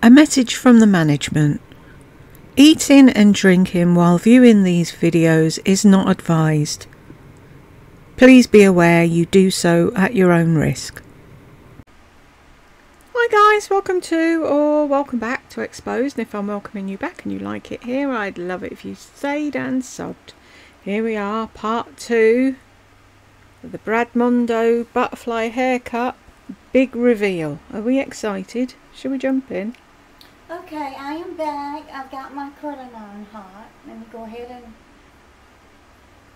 A message from the management. Eating and drinking while viewing these videos is not advised. Please be aware you do so at your own risk. Hi guys, welcome back to Exposed. And if I'm welcoming you back and you like it here, I'd love it if you stayed and subbed. Here we are, part 2 of the Brad Mondo butterfly haircut big reveal. Are we excited? Shall we jump in? Okay, I am back. I've got my curling iron hot. Let me go ahead and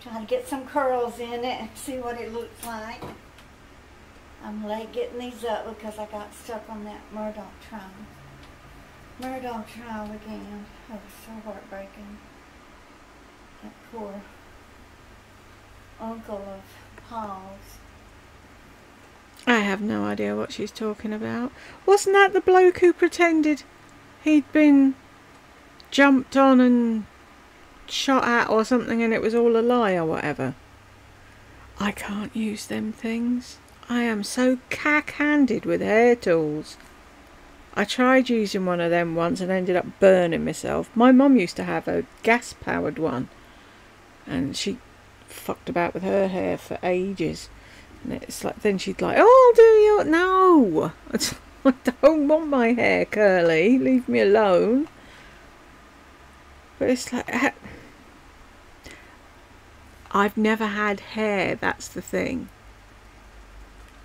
try to get some curls in it and see what it looks like. I'm late getting these up because I got stuck on that Murdoch trial. Murdoch trial again. Oh, so heartbreaking. That poor uncle of Paul's. I have no idea what she's talking about. Wasn't that the bloke who pretended he'd been jumped on and shot at or something and it was all a lie or whatever? I can't use them things. I am so cack-handed with hair tools. I tried using one of them once and ended up burning myself. My mum used to have a gas-powered one and she fucked about with her hair for ages. And it's like, then she'd like, oh, do you? No! I don't want my hair curly. Leave me alone. But it's like, I've never had hair. That's the thing.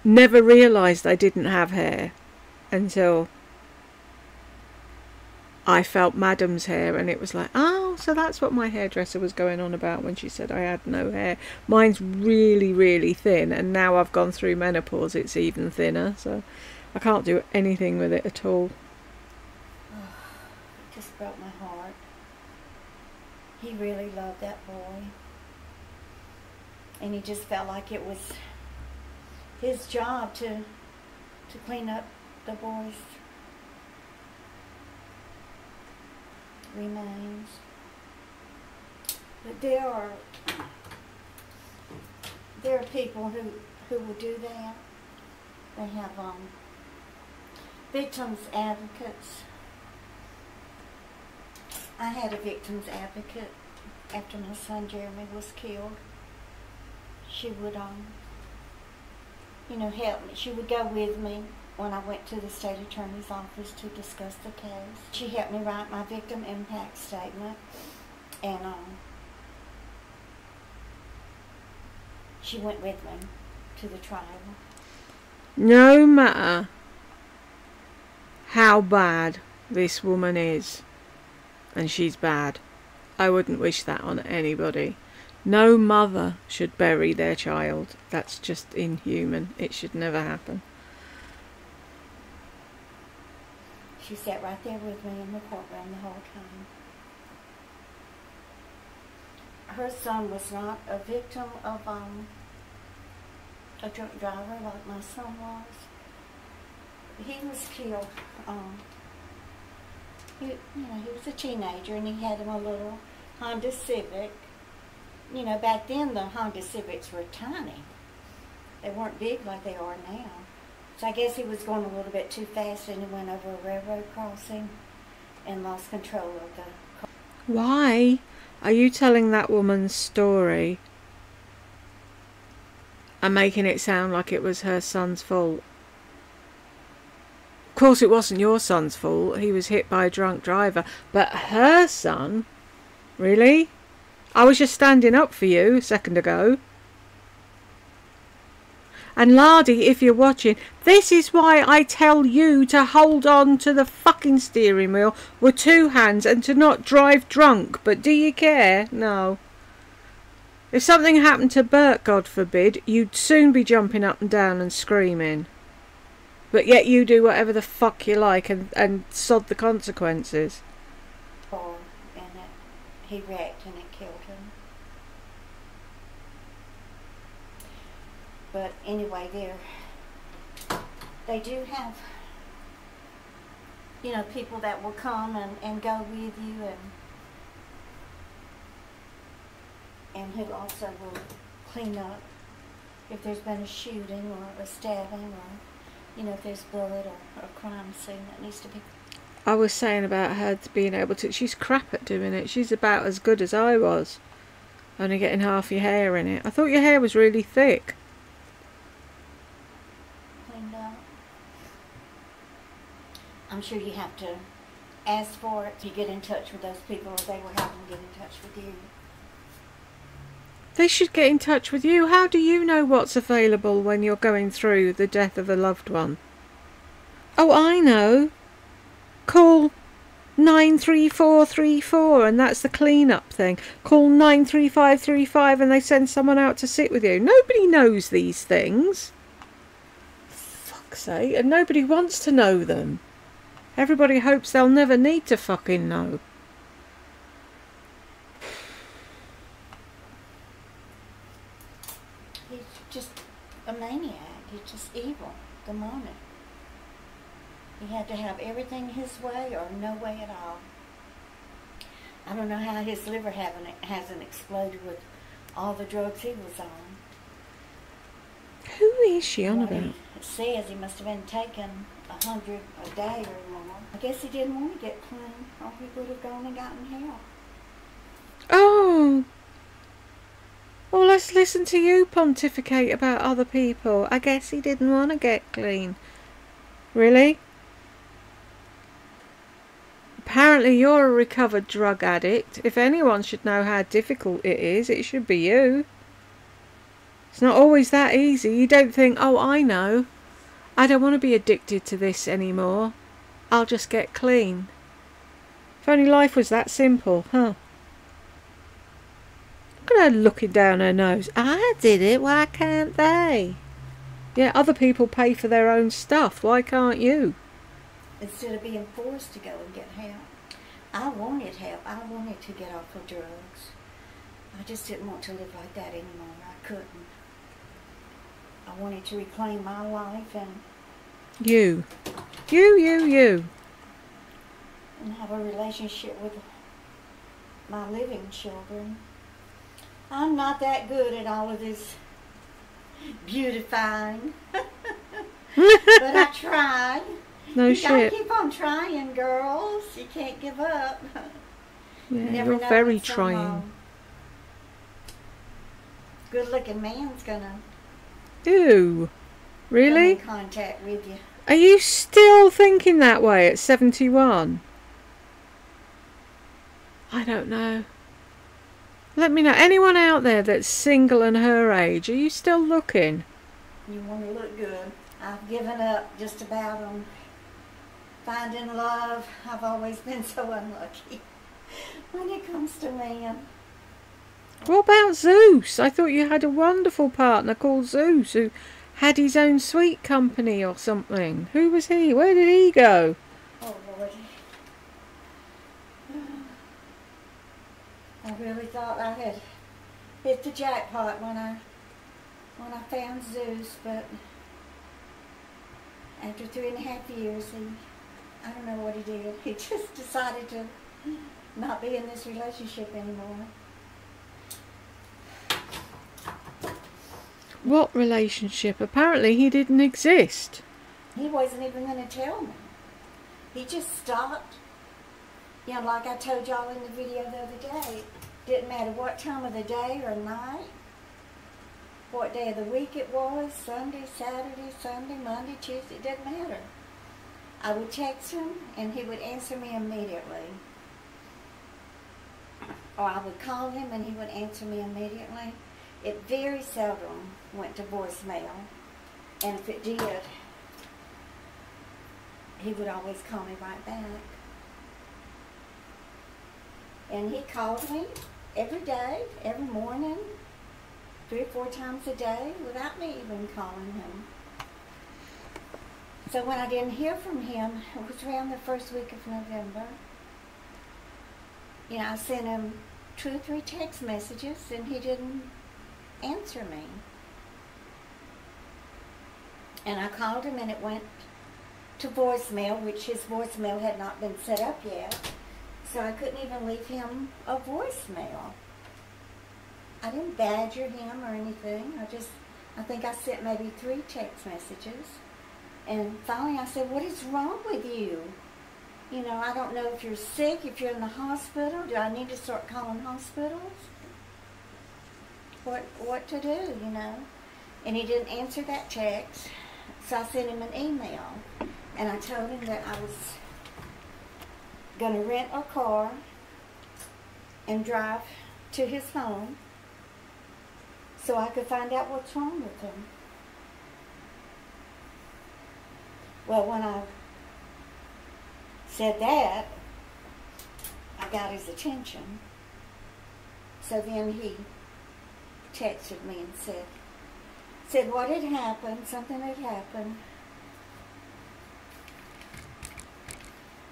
Never realised I didn't have hair until I felt Madam's hair, and it was like, oh, so that's what my hairdresser was going on about when she said I had no hair. Mine's really, really thin, and now I've gone through menopause, it's even thinner, so I can't do anything with it at all. Oh, it just broke my heart. He really loved that boy. And he just felt like it was his job to clean up the boy's remains. But there are people who will do that. They have victims advocates. I had a victims advocate after my son Jeremy was killed. She would help me. She would go with me when I went to the state attorney's office to discuss the case. She helped me write my victim impact statement, and she went with me to the trial. No matter how bad this woman is, and she's bad, I wouldn't wish that on anybody. No mother should bury their child. That's just inhuman. It should never happen. She sat right there with me in the courtroom the whole time. Her son was not a victim of a drunk driver like my son was. He was killed. He was a teenager, and he had him a little Honda Civic. You know, back then the Honda Civics were tiny. They weren't big like they are now. So I guess he was going a little bit too fast, and he went over a railroad crossing and lost control of the car. Why are you telling that woman's story and making it sound like it was her son's fault? Of course it wasn't your son's fault. He was hit by a drunk driver. But her son? Really? I was just standing up for you a second ago. And Lardy, if you're watching, this is why I tell you to hold on to the fucking steering wheel with 2 hands and to not drive drunk. But do you care? No. If something happened to Bert, God forbid, you'd soon be jumping up and down and screaming. But yet you do whatever the fuck you like and sod the consequences. He wrecked and it killed him. But anyway, they do have, people that will come and go with you, and who also will clean up if there's been a shooting or a stabbing, or if there's blood or a crime scene that needs to be I was saying about her being able to... She's crap at doing it. She's about as good as I was. Only getting half your hair in it. I thought your hair was really thick. Cleaned up. I'm sure you have to ask for it to get in touch with those people, or they will have them get in touch with you. They should get in touch with you. How do you know what's available when you're going through the death of a loved one? Oh, I know. Call 93434 and that's the clean-up thing. Call 93535 and they send someone out to sit with you. Nobody knows these things. Fuck's sake. And nobody wants to know them. Everybody hopes they'll never need to fucking know. He's just a maniac. He's just evil, demonic. He had to have everything his way or no way at all. I don't know how his liver hasn't exploded with all the drugs he was on. Who is she on about? It says he must have been taking 100 a day or more. I guess he didn't want to get clean, or he would have gone and gotten help. Oh. Well, let's listen to you pontificate about other people. I guess he didn't want to get clean. Really? Apparently you're a recovered drug addict. If anyone should know how difficult it is, it should be you. It's not always that easy. You don't think, oh, I know. I don't want to be addicted to this anymore. I'll just get clean. If only life was that simple, huh? Look at her looking down her nose. I did it, why can't they? Yeah, other people pay for their own stuff. Why can't you? Instead of being forced to go and get help. I wanted help. I wanted to get off of drugs. I just didn't want to live like that anymore. I couldn't. I wanted to reclaim my life and... You. And have a relationship with my living children. I'm not that good at all of this beautifying. But I tried. No you shit. gotta keep on trying, girls. You can't give up. Yeah, you're very trying. Good-looking man's gonna... Ew. Really? come in contact with you. Are you still thinking that way at 71? I don't know. Let me know. Anyone out there that's single and her age, are you still looking? You want to look good. I've given up just about on finding love. I've always been so unlucky when it comes to men. What about Zeus? I thought you had a wonderful partner called Zeus who had his own sweet company or something. Who was he? Where did he go? Oh, Lord. I really thought I had hit the jackpot when I found Zeus, but after 3.5 years, I don't know what he did. He just decided to not be in this relationship anymore. What relationship? Apparently he didn't exist. He wasn't even going to tell me. He just stopped. You know, like I told y'all in the video the other day, didn't matter what time of the day or night, what day of the week it was, Sunday, Saturday, Sunday, Monday, Tuesday, it didn't matter. I would text him and he would answer me immediately. Or I would call him and he would answer me immediately. It very seldom went to voicemail, and if it did, he would always call me right back. And he called me every day, every morning, 3 or 4 times a day, without me even calling him. So when I didn't hear from him, it was around the first week of November. You know, I sent him 2 or 3 text messages, and he didn't answer me. And I called him and it went to voicemail, which his voicemail had not been set up yet. So I couldn't even leave him a voicemail. I didn't badger him or anything. I think I sent maybe 3 text messages. And finally I said, what is wrong with you? You know, I don't know if you're sick, if you're in the hospital. Do I need to start calling hospitals? What to do, you know? And he didn't answer that text, so I sent him an email. And I told him that I was going to rent a car and drive to his home so I could find out what's wrong with him. Well, when I said that, I got his attention. So then he texted me and said what had happened, something had happened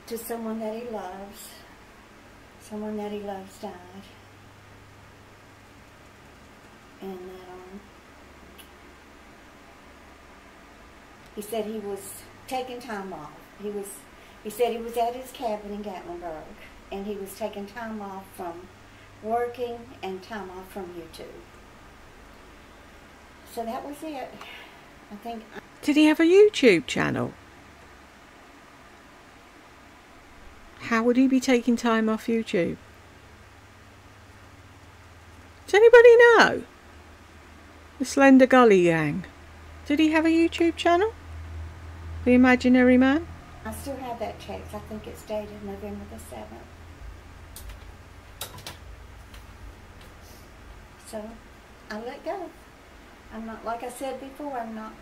to someone that he loves. Someone that he loves died. And he said he was taking time off. He said he was at his cabin in Gatlinburg, and he was taking time off from working and time off from YouTube. So that was it. I think. Did he have a YouTube channel? How would he be taking time off YouTube? Does anybody know? The Slender Gully Gang. Did he have a YouTube channel? The Imaginary Man? I still have that text. I think it's dated November the 7th. So, I let go. I'm not, like I said before, I'm not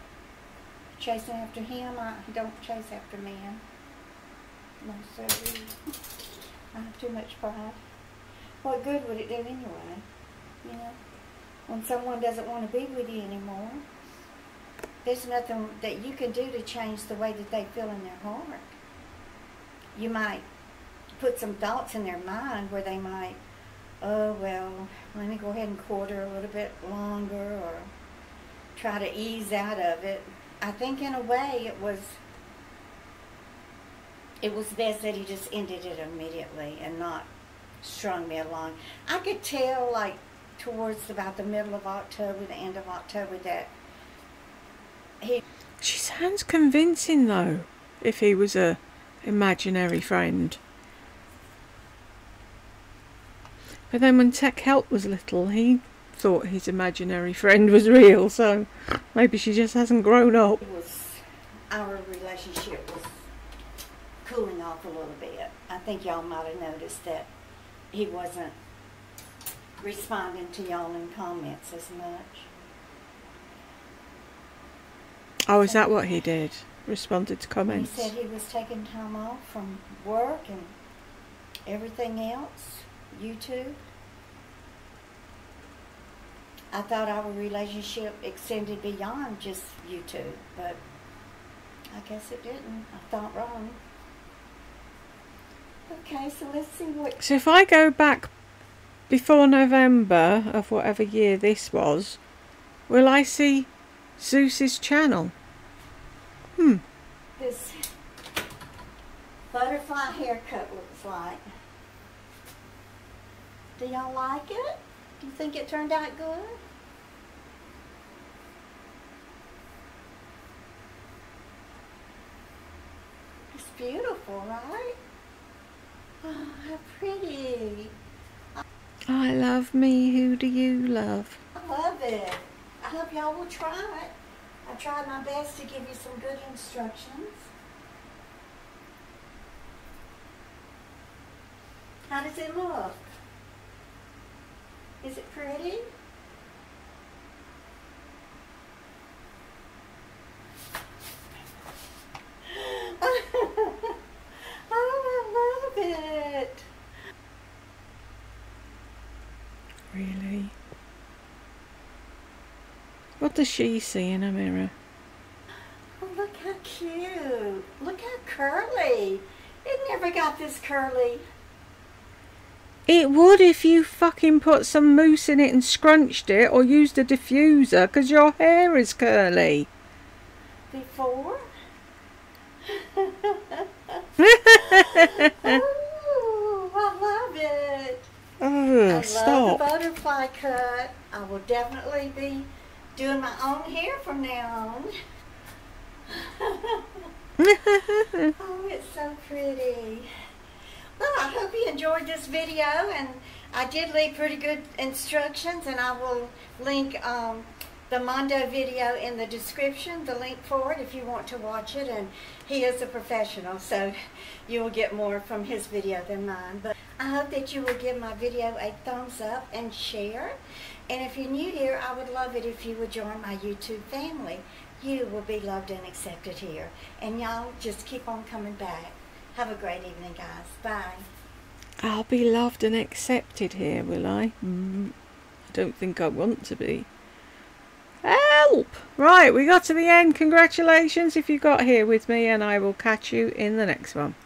chasing after him. I don't chase after men. No, sir. I have too much pride. What good would it do anyway? You know? When someone doesn't want to be with you anymore, there's nothing that you can do to change the way that they feel in their heart. You might put some thoughts in their mind where they might, oh, well, let me go ahead and court her a little bit longer, or try to ease out of it. I think in a way it was best that he just ended it immediately and not strung me along. I could tell, like, towards about the middle of October, the end of October, that She sounds convincing though, if he was a imaginary friend. But then when Tech Help was little, he thought his imaginary friend was real, so maybe she just hasn't grown up. Our relationship was cooling off a little bit. I think y'all might have noticed that he wasn't responding to y'all in comments as much. Oh, is that what he did? Responded to comments? He said he was taking time off from work and everything else. YouTube. I thought our relationship extended beyond just YouTube, but I guess it didn't. I thought wrong. Okay, so let's see what... So if I go back before November of whatever year this was, will I see Zeus's channel? This butterfly haircut looks like. Do y'all like it? Do you think it turned out good? It's beautiful, right? Oh, how pretty. I love me, who do you love? I love it. I hope y'all will try it. I tried my best to give you some good instructions. How does it look? Is it pretty? Oh, I love it. Really? What does she see in a mirror? Oh, look how cute. Look how curly. It never got this curly. It would if you fucking put some mousse in it and scrunched it, or used a diffuser, because your hair is curly. Before? Oh, I love it. Oh, I stop. love the butterfly cut. I will definitely be doing my own hair from now on. Oh, it's so pretty. Well, I hope you enjoyed this video, and I did leave pretty good instructions, and I will link the Mondo video in the description, the link for it if you want to watch it. And he is a professional, so you will get more from his video than mine. But I hope that you will give my video a thumbs up and share. And if you're new here, I would love it if you would join my YouTube family. You will be loved and accepted here. And y'all just keep on coming back. Have a great evening, guys. Bye. I'll be loved and accepted here, will I? I don't think I want to be. Help! Right, we got to the end. Congratulations if you got here with me, and I will catch you in the next one.